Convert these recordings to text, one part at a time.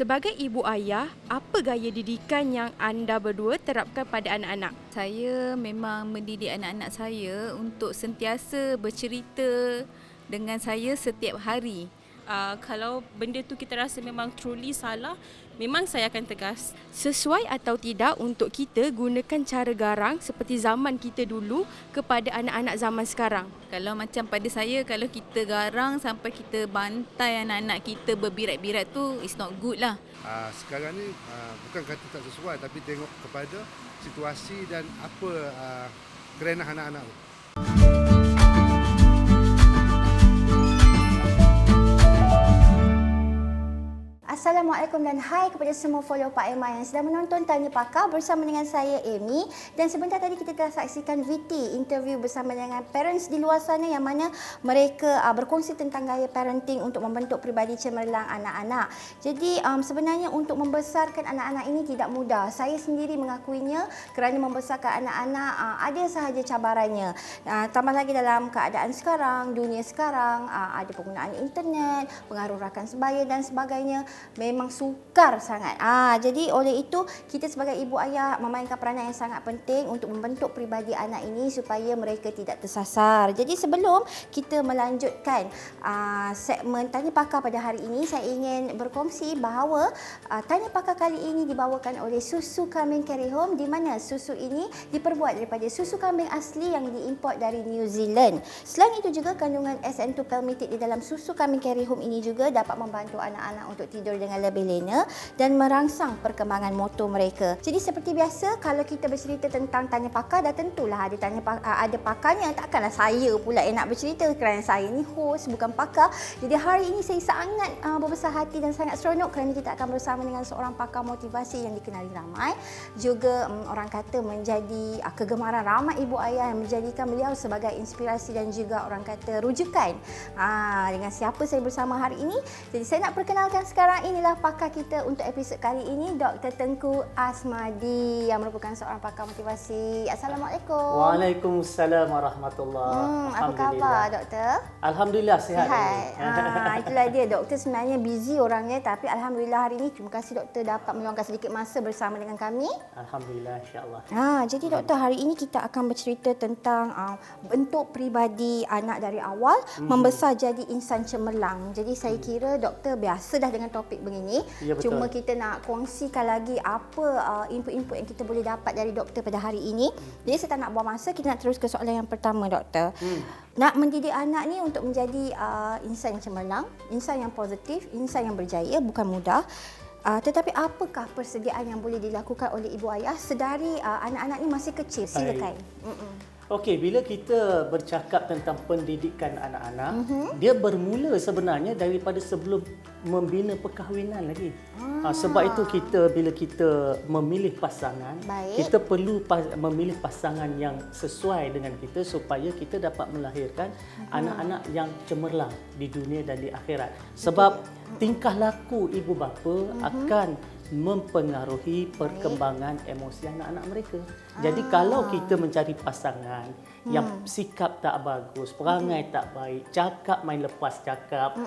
Sebagai ibu ayah, apa gaya didikan yang anda berdua terapkan pada anak-anak? Saya memang mendidik anak-anak saya untuk sentiasa bercerita dengan saya setiap hari. Kalau benda tu kita rasa memang truly salah, memang saya akan tegas. Sesuai atau tidak untuk kita gunakan cara garang seperti zaman kita dulu kepada anak-anak zaman sekarang? Kalau macam pada saya, kalau kita garang sampai kita bantai anak-anak kita berbirat-birat tu, it's not good lah. Sekarang ni bukan kata tak sesuai, tapi tengok kepada situasi dan apa kerenah anak-anak tu. Assalamualaikum dan hai kepada semua follow Pak Emma yang sedang menonton Tanya Pakar bersama dengan saya Amy. Dan sebentar tadi kita telah saksikan VT interview bersama dengan parents di luar sana yang mana mereka berkongsi tentang gaya parenting untuk membentuk peribadi cemerlang anak-anak. Jadi sebenarnya untuk membesarkan anak-anak ini tidak mudah. Saya sendiri mengakuinya kerana membesarkan anak-anak ada sahaja cabarannya. Tambah lagi dalam keadaan sekarang, dunia sekarang, ada penggunaan internet, pengaruh rakan sebaya dan sebagainya. Memang sukar sangat. Jadi oleh itu kita sebagai ibu ayah memainkan peranan yang sangat penting untuk membentuk peribadi anak ini supaya mereka tidak tersasar. Jadi sebelum kita melanjutkan segmen Tanya Pakar pada hari ini, saya ingin berkongsi bahawa Tanya Pakar kali ini dibawakan oleh Susu Kambing Carry Home, di mana susu ini diperbuat daripada susu kambing asli yang diimport dari New Zealand. Selain itu juga kandungan SN2 palmitate di dalam susu Kambing Carry Home ini juga dapat membantu anak-anak untuk tidur dengan lebih lena dan merangsang perkembangan motor mereka. Jadi seperti biasa kalau kita bercerita tentang Tanya Pakar, dah tentulah ada pakarnya. Takkanlah saya pula yang nak bercerita kerana saya ni host bukan pakar. Jadi hari ini saya sangat berbesar hati dan sangat seronok kerana kita akan bersama dengan seorang pakar motivasi yang dikenali ramai. Juga orang kata menjadi kegemaran ramai ibu ayah yang menjadikan beliau sebagai inspirasi dan juga orang kata rujukan. Dengan siapa saya bersama hari ini? Jadi saya nak perkenalkan sekarang, inilah pakar kita untuk episod kali ini, Dr. Tengku Asmadi yang merupakan seorang pakar motivasi. Assalamualaikum. Waalaikumsalam warahmatullahi. Apa khabar, Doktor? Alhamdulillah sihat. Itulah dia, Doktor sebenarnya busy orangnya, tapi Alhamdulillah hari ini terima kasih Doktor dapat meluangkan sedikit masa bersama dengan kami. Alhamdulillah, insya-Allah. Jadi Doktor, hari ini kita akan bercerita tentang bentuk peribadi anak dari awal membesar jadi insan cemerlang. Jadi saya kira Doktor biasa dah dengan topik begini. Ya, betul. Cuma kita nak kongsikan lagi apa input-input yang kita boleh dapat dari Doktor pada hari ini. Jadi saya tak nak buang masa, kita nak terus ke soalan yang pertama, Doktor. Nak mendidik anak ni untuk menjadi insan yang cemerlang, insan yang positif, insan yang berjaya bukan mudah. Tetapi apakah persediaan yang boleh dilakukan oleh ibu ayah sedari anak-anak ni masih kecil? Silakan. Okey, bila kita bercakap tentang pendidikan anak-anak, dia bermula sebenarnya daripada sebelum membina perkahwinan lagi. Sebab itu bila kita memilih pasangan, kita perlu memilih pasangan yang sesuai dengan kita supaya kita dapat melahirkan anak-anak yang cemerlang di dunia dan di akhirat. Sebab tingkah laku ibu bapa akan mempengaruhi perkembangan emosi anak-anak mereka. Jadi kalau kita mencari pasangan yang sikap tak bagus, perangai tak baik, cakap main lepas cakap,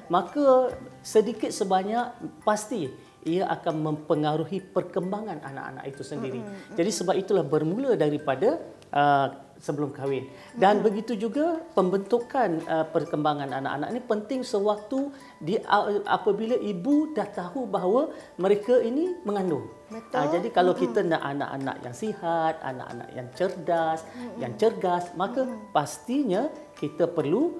maka sedikit sebanyak pasti ia akan mempengaruhi perkembangan anak-anak itu sendiri. Jadi sebab itulah bermula daripada sebelum kahwin. Dan begitu juga pembentukan perkembangan anak-anak ini penting sewaktu apabila ibu dah tahu bahawa mereka ini mengandung. Jadi kalau kita nak anak-anak yang sihat, anak-anak yang cerdas, yang cergas, maka pastinya kita perlu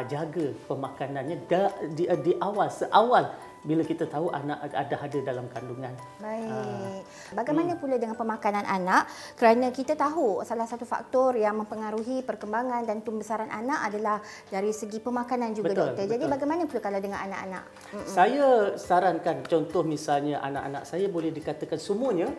jaga pemakanannya di awal bila kita tahu anak ada dalam kandungan. Baik. Bagaimana pula dengan pemakanan anak? Kerana kita tahu salah satu faktor yang mempengaruhi perkembangan dan pembesaran anak adalah dari segi pemakanan juga, Doktor. Jadi bagaimana pula kalau dengan anak-anak? Saya sarankan contoh misalnya anak-anak saya boleh dikatakan semuanya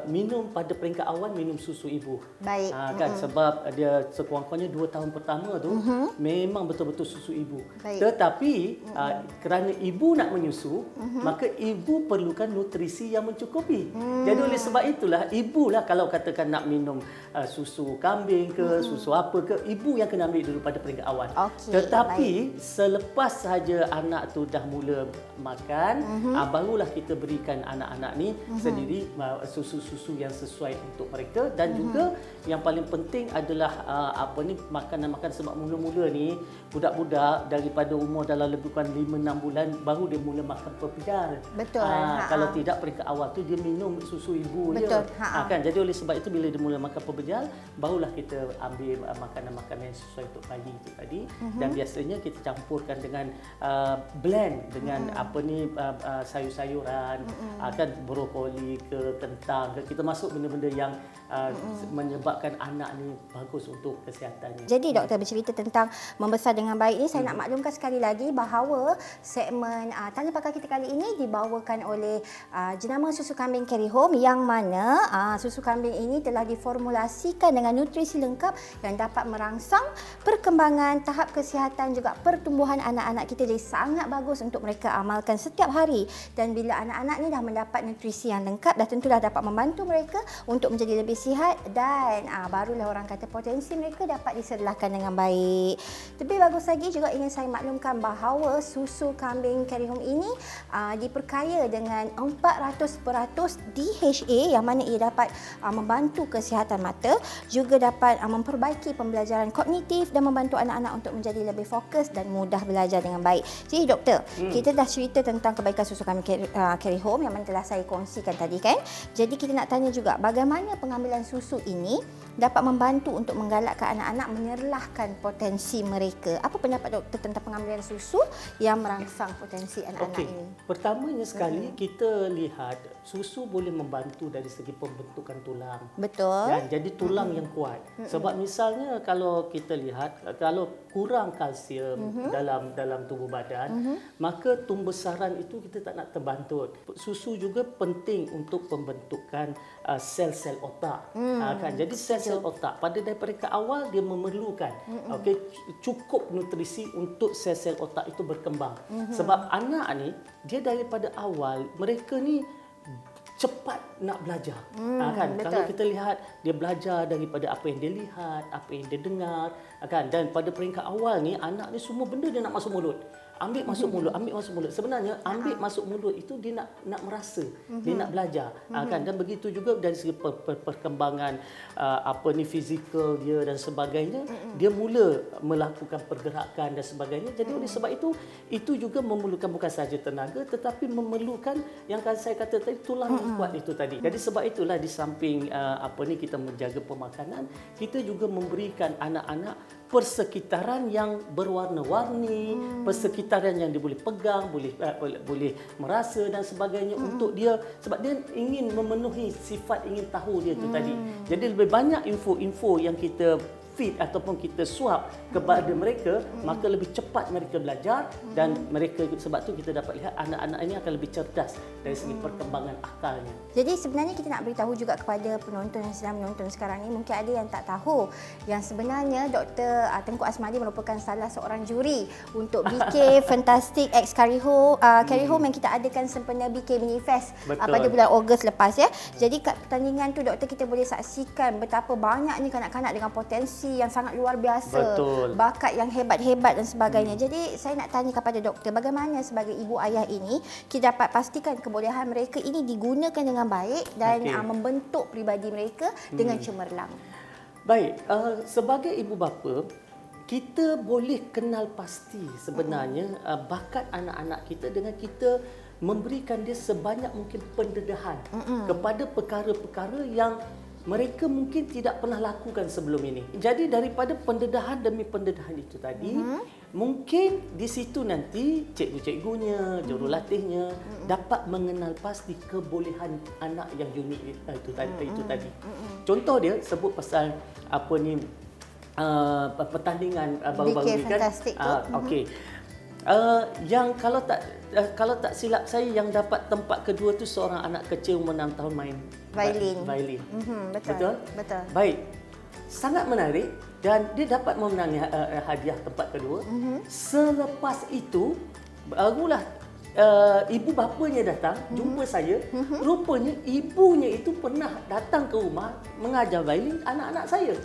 minum pada peringkat awal minum susu ibu. Baik. Sebab dia sekurang-kurangnya 2 tahun pertama tu memang betul-betul susu ibu. Baik. Tetapi kerana ibu nak nak menyusu, maka ibu perlukan nutrisi yang mencukupi. Jadi oleh sebab itulah ibulah kalau katakan nak minum susu kambing ke, susu apa ke, ibu yang kena ambil dulu pada peringkat awal. Okey, Tetapi selepas sahaja anak tu dah mula makan, barulah kita berikan anak-anak ni sendiri susu-susu yang sesuai untuk mereka. Dan juga yang paling penting adalah makanan-makanan, sebab mula-mula ni budak-budak daripada umur dalam lebih kurang 5-6 bulan baru dia mula makan pepijal. Betul. Kalau tidak peringkat awal tu dia minum susu ibu je. Betul. Kan, jadi oleh sebab itu bila dia mula makan pepijal, barulah kita ambil makanan-makanan yang sesuai untuk bayi itu tadi. Dan biasanya kita campurkan dengan blend dengan sayur-sayuran, kan brokoli ke, kentang ke, kita masuk benda-benda yang menyebabkan anak ni bagus untuk kesihatannya. Jadi doktor bercerita tentang membesar dengan baik ni, saya nak maklumkan sekali lagi bahawa segmen Tanya Pakar kita kali ini dibawakan oleh jenama susu kambing Carry Home, yang mana susu kambing ini telah diformulasikan dengan nutrisi lengkap yang dapat merangsang perkembangan, tahap kesihatan juga pertumbuhan anak-anak kita. Jadi sangat bagus untuk mereka amalkan setiap hari. Dan bila anak-anak ni dah mendapat nutrisi yang lengkap, dah tentulah dapat membantu mereka untuk menjadi lebih sihat, dan barulah orang kata potensi mereka dapat disedlahkan dengan baik. Lebih bagus lagi juga ingin saya maklumkan bahawa susu kambing Carry Home ini diperkaya dengan 400% DHA, yang mana ia dapat membantu kesihatan mata, juga dapat memperbaiki pembelajaran kognitif dan membantu anak-anak untuk menjadi lebih fokus dan mudah belajar dengan baik. Jadi doktor, kita dah cerita tentang kebaikan susu kambing Carry Home yang mana telah saya kongsikan tadi kan. Jadi kita nak tanya juga bagaimana pengambilan susu ini dapat membantu untuk menggalakkan anak-anak menyerlahkan potensi mereka. Apa pendapat doktor tentang pengambilan susu yang merangsang potensi anak-anak ini? Pertamanya sekali kita lihat susu boleh membantu dari segi pembentukan tulang. Betul. Ya, jadi tulang yang kuat. Sebab misalnya kalau kita lihat kalau kurang kalsium dalam tubuh badan, maka tumbesaran itu kita tak nak terbantut. Susu juga penting untuk pembentukan sel-sel otak. Kan? Jadi sel-sel otak daripada ke awal dia memerlukan cukup nutrisi untuk sel-sel otak itu berkembang. Sebab anak ni dia daripada awal mereka ni cepat nak belajar. Kan? Kalau kita lihat dia belajar daripada apa yang dia lihat, apa yang dia dengar, kan? Dan pada peringkat awal ni anak ni semua benda dia nak masuk mulut. Ambil masuk mulut, ambil masuk mulut. Sebenarnya ambil masuk mulut itu dia nak merasa, dia nak belajar. Kan? Dan begitu juga dari segi perkembangan fizikal dia dan sebagainya, dia mula melakukan pergerakan dan sebagainya. Jadi oleh sebab itu juga memerlukan bukan sahaja tenaga tetapi memerlukan yang saya kata tadi tulang yang kuat itu tadi. Jadi sebab itulah di samping kita menjaga pemakanan, kita juga memberikan anak-anak persekitaran yang berwarna-warni, persekitaran yang dia boleh pegang, boleh merasa dan sebagainya untuk dia, sebab dia ingin memenuhi sifat ingin tahu dia tu tadi. Jadi lebih banyak info-info yang kita feed ataupun kita suap kepada mereka, maka lebih cepat mereka belajar dan mereka, sebab tu kita dapat lihat anak-anak ini akan lebih cerdas dari segi perkembangan akalnya. Jadi sebenarnya kita nak beritahu juga kepada penonton yang sedang menonton sekarang ni, mungkin ada yang tak tahu yang sebenarnya Dr. Tengku Asmadi merupakan salah seorang juri untuk BK Fantastic X Carry Home yang kita adakan sempena BK Mini Fest pada bulan Ogos lepas ya. Jadi kat pertandingan tu doktor, kita boleh saksikan betapa banyaknya kanak-kanak dengan potensi yang sangat luar biasa. Betul. Bakat yang hebat-hebat dan sebagainya. Jadi saya nak tanya kepada doktor, bagaimana sebagai ibu ayah ini kita dapat pastikan kebolehan mereka ini digunakan dengan baik dan membentuk pribadi mereka dengan cemerlang. Baik, sebagai ibu bapa, kita boleh kenal pasti sebenarnya bakat anak-anak kita dengan kita memberikan dia sebanyak mungkin pendedahan kepada perkara-perkara yang mereka mungkin tidak pernah lakukan sebelum ini. Jadi daripada pendedahan demi pendedahan itu tadi, mungkin di situ nanti cikgu-cikgunya, jurulatihnya dapat mengenal pasti kebolehan anak yang unik itu tadi. Contoh dia sebut pasal pertandingan baru-baru ini kan. Okey. Yang kalau tak silap saya, yang dapat tempat kedua tu seorang anak kecil umur 6 tahun main violin. Betul. Baik. Sangat menarik dan dia dapat memenangi hadiah tempat kedua. Selepas itu barulah ibu bapanya datang jumpa saya, rupanya ibunya itu pernah datang ke rumah mengajar violin anak-anak saya.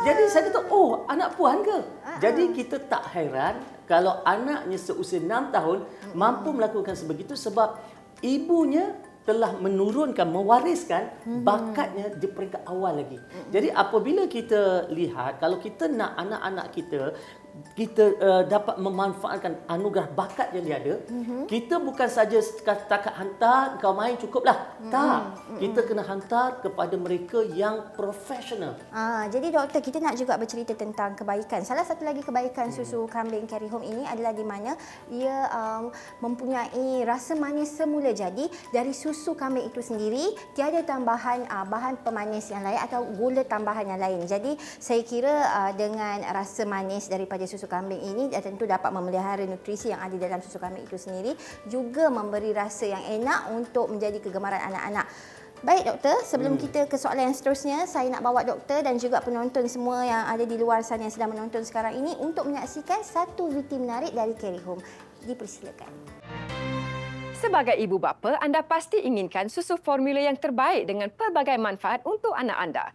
Jadi saya kata, oh anak puan ke? Jadi kita tak hairan kalau anaknya seusia 6 tahun mampu melakukan sebegitu sebab ibunya telah menurunkan, mewariskan bakatnya di peringkat awal lagi. Jadi apabila kita lihat, kalau kita nak anak-anak kita dapat memanfaatkan anugerah bakat yang dia ada, kita bukan saja setakat hantar kau main cukuplah. Tak, kita kena hantar kepada mereka yang profesional. Jadi doktor, kita nak juga bercerita tentang kebaikan. Salah satu lagi kebaikan susu kambing Carry Home ini adalah di mana ia mempunyai rasa manis semula jadi dari susu kambing itu sendiri, tiada tambahan bahan pemanis yang lain atau gula tambahan yang lain. Jadi saya kira dengan rasa manis daripada susu kambing ini tentu dapat memelihara nutrisi yang ada dalam susu kambing itu sendiri, juga memberi rasa yang enak untuk menjadi kegemaran anak-anak. Baik doktor, sebelum kita ke soalan yang seterusnya, saya nak bawa doktor dan juga penonton semua yang ada di luar sana yang sedang menonton sekarang ini untuk menyaksikan satu VT menarik dari Carry Home. Dipersilakan. Sebagai ibu bapa, anda pasti inginkan susu formula yang terbaik dengan pelbagai manfaat untuk anak anda.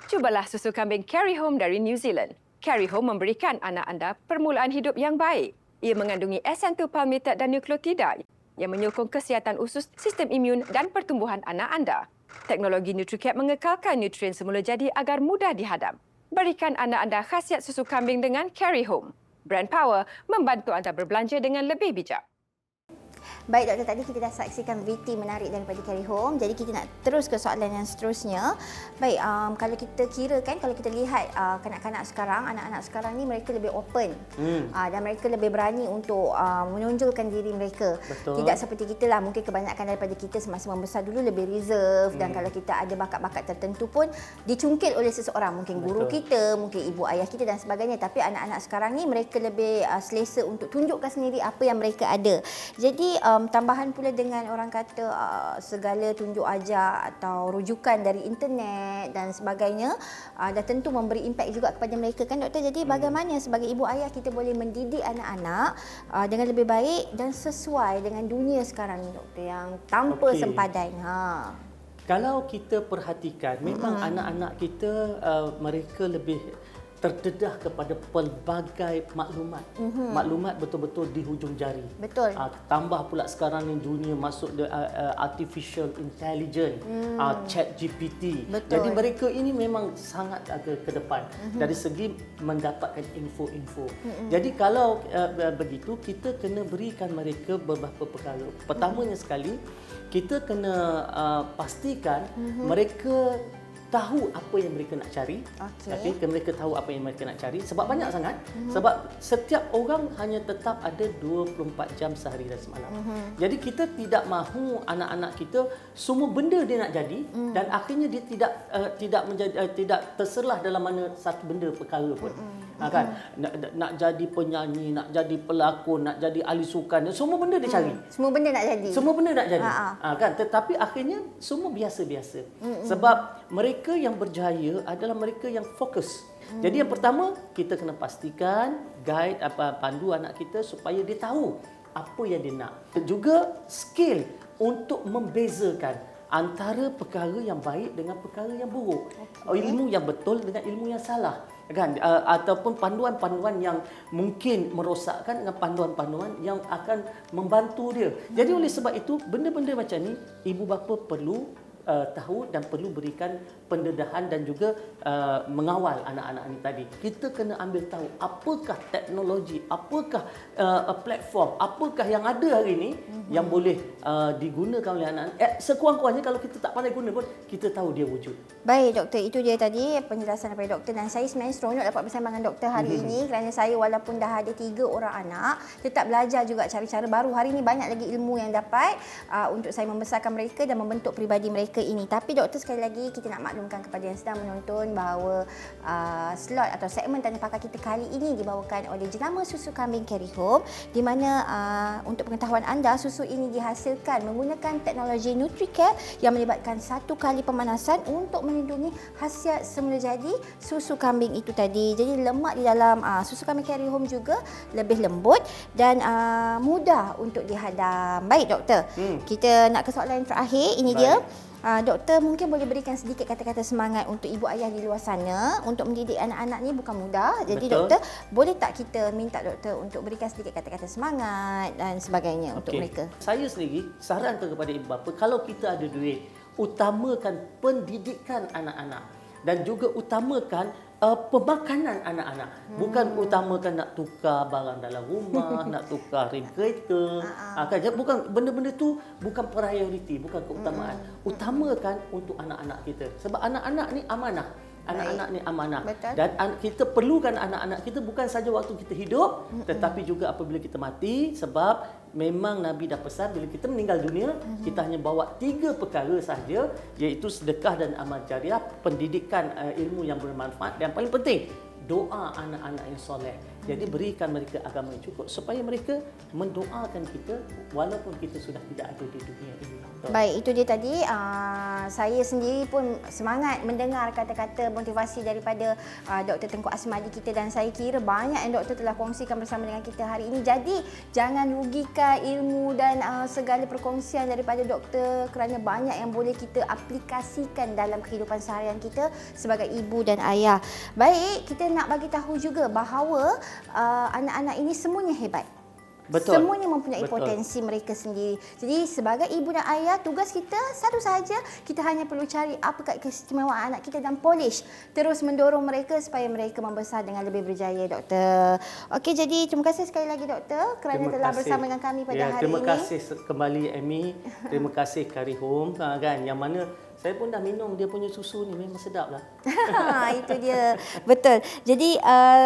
Cubalah susu kambing Carry Home dari New Zealand. Carry Home memberikan anak anda permulaan hidup yang baik. Ia mengandungi SN2 palmitate dan nukleotida yang menyokong kesihatan usus, sistem imun dan pertumbuhan anak anda. Teknologi NutriCap mengekalkan nutrien semula jadi agar mudah dihadam. Berikan anak anda khasiat susu kambing dengan Carry Home. Brand Power membantu anda berbelanja dengan lebih bijak. Baik doktor, tadi kita dah saksikan VT menarik daripada Carry Home. Jadi kita nak terus ke soalan yang seterusnya. Baik, kalau kita kira kan, kalau kita lihat kanak-kanak sekarang, anak-anak sekarang ni mereka lebih open. Dan mereka lebih berani untuk menonjolkan diri mereka. Betul. Tidak seperti kita lah, mungkin kebanyakan daripada kita semasa membesar dulu lebih reserve. Dan kalau kita ada bakat-bakat tertentu pun dicungkil oleh seseorang. Mungkin guru kita, mungkin ibu ayah kita dan sebagainya. Tapi anak-anak sekarang ni mereka lebih selesa untuk tunjukkan sendiri apa yang mereka ada. Jadi tambahan pula dengan orang kata segala tunjuk ajar atau rujukan dari internet dan sebagainya dah tentu memberi impak juga kepada mereka kan doktor. Jadi bagaimana sebagai ibu ayah kita boleh mendidik anak-anak dengan lebih baik dan sesuai dengan dunia sekarang ni doktor yang tanpa sempadan. Kalau kita perhatikan, memang anak-anak kita mereka lebih terdedah kepada pelbagai maklumat. Maklumat betul-betul di hujung jari. Betul. Tambah pula sekarang ni dunia masuk artificial intelligence, chat GPT. Betul. Jadi mereka ini memang sangat ke depan dari segi mendapatkan info-info. Jadi kalau begitu, kita kena berikan mereka beberapa perkara. Pertamanya sekali, kita kena pastikan mereka tahu apa yang mereka nak cari. Okey, mereka tahu apa yang mereka nak cari sebab banyak sangat. Sebab setiap orang hanya tetap ada 24 jam sehari dan semalam. Jadi kita tidak mahu anak-anak kita semua benda dia nak jadi dan akhirnya dia tidak terserlah dalam mana satu benda perkara pun. Kan nak jadi penyanyi, nak jadi pelakon, nak jadi ahli sukan, semua benda dia cari. Semua benda nak jadi. Semua benda nak jadi. Kan, tetapi akhirnya semua biasa-biasa. Sebab mereka yang berjaya adalah mereka yang fokus. Jadi yang pertama, kita kena pastikan guide pandu anak kita supaya dia tahu apa yang dia nak. Juga skill untuk membezakan antara perkara yang baik dengan perkara yang buruk. Ilmu yang betul dengan ilmu yang salah. Kan, ataupun panduan-panduan yang mungkin merosakkan dengan panduan-panduan yang akan membantu dia. Jadi oleh sebab itu, benda-benda macam ni ibu bapa perlu tahu dan perlu berikan pendedahan dan juga mengawal anak-anak ini tadi. Kita kena ambil tahu apakah teknologi, apakah platform, apakah yang ada hari ini yang boleh digunakan oleh anak-anak. Sekurang-kurangnya kalau kita tak pandai guna pun, kita tahu dia wujud. Baik doktor, itu dia tadi penjelasan daripada doktor dan saya sebenarnya seronok dapat bersama dengan doktor hari ini kerana saya walaupun dah ada 3 orang anak, tetap belajar juga cara-cara baru. Hari ini banyak lagi ilmu yang dapat untuk saya membesarkan mereka dan membentuk pribadi mereka ini. Tapi doktor, sekali lagi kita nak maklumkan kepada yang sedang menonton bahawa slot atau segmen Tanya Pakar kita kali ini dibawakan oleh jenama susu kambing Carry Home, di mana untuk pengetahuan anda, susu ini dihasilkan menggunakan teknologi NutriCare yang melibatkan 1 kali pemanasan untuk melindungi khasiat semula jadi susu kambing itu tadi. Jadi lemak di dalam susu kambing Carry Home juga lebih lembut dan mudah untuk dihadam. Baik doktor, kita nak ke soalan yang terakhir. Ini dia. Doktor mungkin boleh berikan sedikit kata-kata semangat untuk ibu ayah di luar sana untuk mendidik anak-anak ni bukan mudah. Jadi doktor, boleh tak kita minta doktor untuk berikan sedikit kata-kata semangat dan sebagainya untuk mereka? Saya sendiri sarankan kepada ibu bapa, kalau kita ada duit, utamakan pendidikan anak-anak dan juga utamakan pemakanan anak-anak. Bukan utamakan nak tukar barang dalam rumah, nak tukar rem kereta. Bukan, benda-benda tu bukan prioriti, bukan keutamaan. Utamakan untuk anak-anak kita. Sebab anak-anak ni amanah. Anak-anak ni amanah. Betul. Dan kita perlukan anak-anak kita bukan saja waktu kita hidup, tetapi juga apabila kita mati. Sebab memang Nabi dah pesan bila kita meninggal dunia, kita hanya bawa 3 perkara sahaja, iaitu sedekah dan amal jariah, pendidikan ilmu yang bermanfaat, dan paling penting, doa anak-anak yang soleh. Jadi berikan mereka agama yang cukup supaya mereka mendoakan kita walaupun kita sudah tidak ada di dunia ini. Baik, itu dia tadi. Saya sendiri pun semangat mendengar kata-kata motivasi daripada Dr. Tengku Asmadi kita, dan saya kira banyak yang doktor telah kongsikan bersama dengan kita hari ini. Jadi jangan rugikan ilmu dan segala perkongsian daripada doktor, kerana banyak yang boleh kita aplikasikan dalam kehidupan seharian kita sebagai ibu dan ayah. Baik, kita nak bagi tahu juga bahawa anak-anak ini semuanya hebat. Betul. Semuanya mempunyai potensi mereka sendiri. Jadi sebagai ibu dan ayah, tugas kita satu sahaja, kita hanya perlu cari apa keistimewaan anak kita dan polish. Terus mendorong mereka supaya mereka membesar dengan lebih berjaya, doktor. Okey, jadi terima kasih sekali lagi doktor kerana telah bersama dengan kami pada hari ini. Terima kasih kembali Amy. Terima kasih Carry Home kan, yang mana saya pun dah minum dia punya susu ni, memang sedap lah. Itu dia. Betul. Jadi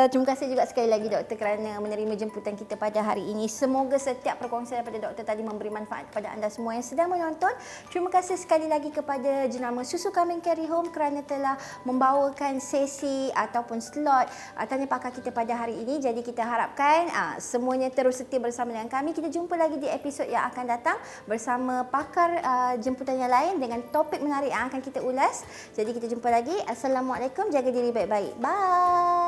terima kasih juga sekali lagi doktor kerana menerima jemputan kita pada hari ini. Semoga setiap perkongsian daripada doktor tadi memberi manfaat kepada anda semua yang sedang menonton. Terima kasih sekali lagi kepada jenama susu kambing Carry Home kerana telah membawakan sesi ataupun slot Tanya Pakar kita pada hari ini. Jadi kita harapkan semuanya terus setia bersama dengan kami. Kita jumpa lagi di episod yang akan datang bersama pakar jemputan yang lain dengan topik menarik yang akan kita ulas. Jadi kita jumpa lagi. Assalamualaikum. Jaga diri baik-baik. Bye.